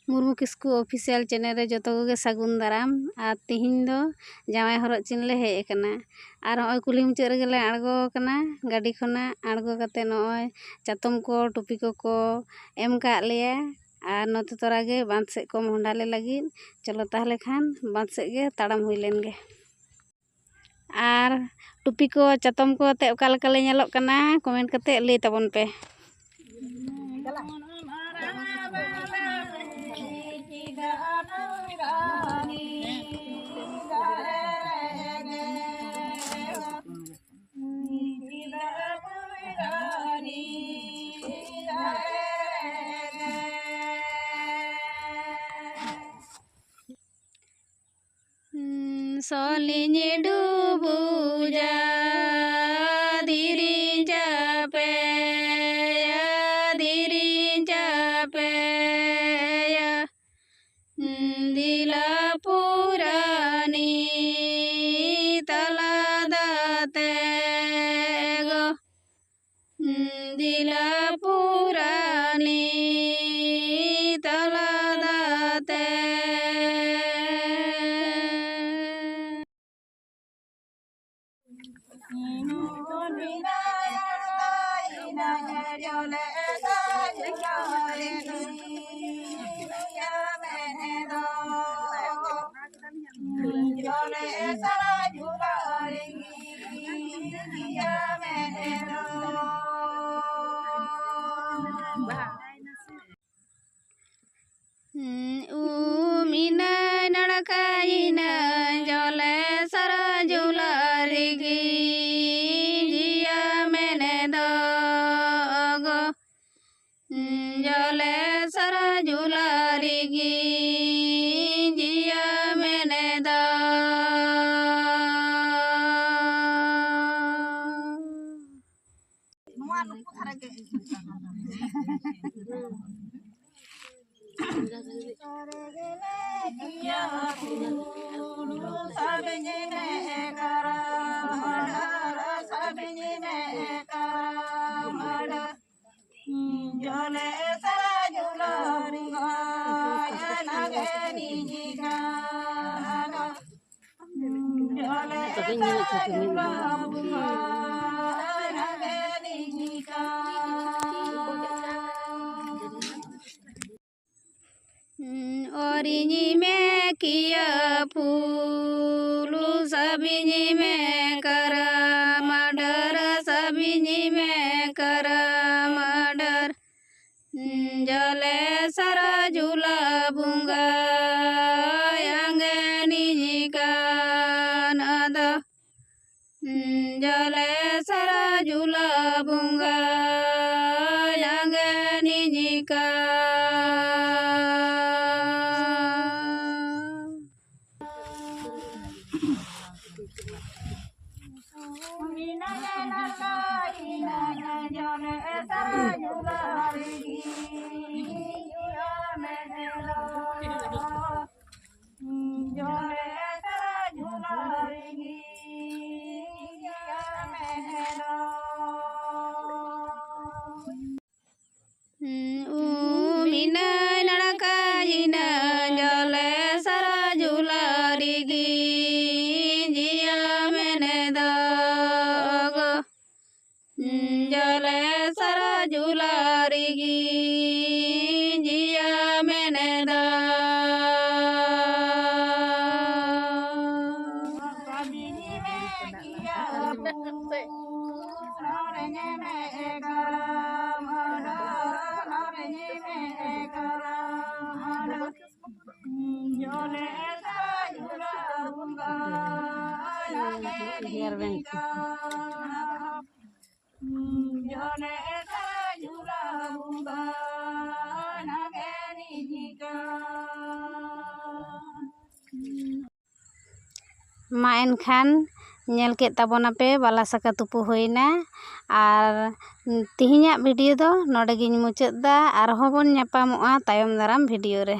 Murmu Kisku official channel रे जतो कोगे सागुन दाराम और तिहिन दो जावाई हरक चिन ले हेज अकना और नॉय कुली मुचाद रेगे ले आड़गो अकना गाड़ी खना आड़गो कते नॉय चातम को टुपी को एम का लेया और नोते तोरागे बांध से को मोहंडाले लगी चलो ताहले खान बांध से गे ताड़म हुई लेन गे और टुपी को चातम को ते ओका लेका ले नेलोग कना कमेंट कते ले ताबन पे। सोलिनी डूबूजा धीरी जापे दिला पुरानी तला दाते गो दिला पुरानी तला दाते मीना नड़काइना जले सारा जुलारिगी जिया मैंने दो जले सारा जुलारिगी जिया मैंने दो औरिनी में किया फूलू सबिनी में करा मर्डर सबिनी में करा मर्डर जले सारा झूला बुंगा अंगनी का नद जले सारा झूला बुंगा अंगनी का मा एनखान नेल के ताबोनापे बाला साका तुपु होइना और तिहिᱧᱟᱜ वीडियो दो नोडे गिन मुचाद दा आरहों बोन ᱧᱟᱯᱟᱢᱚᱜᱼᱟ तायम दाराम वीडियो रे।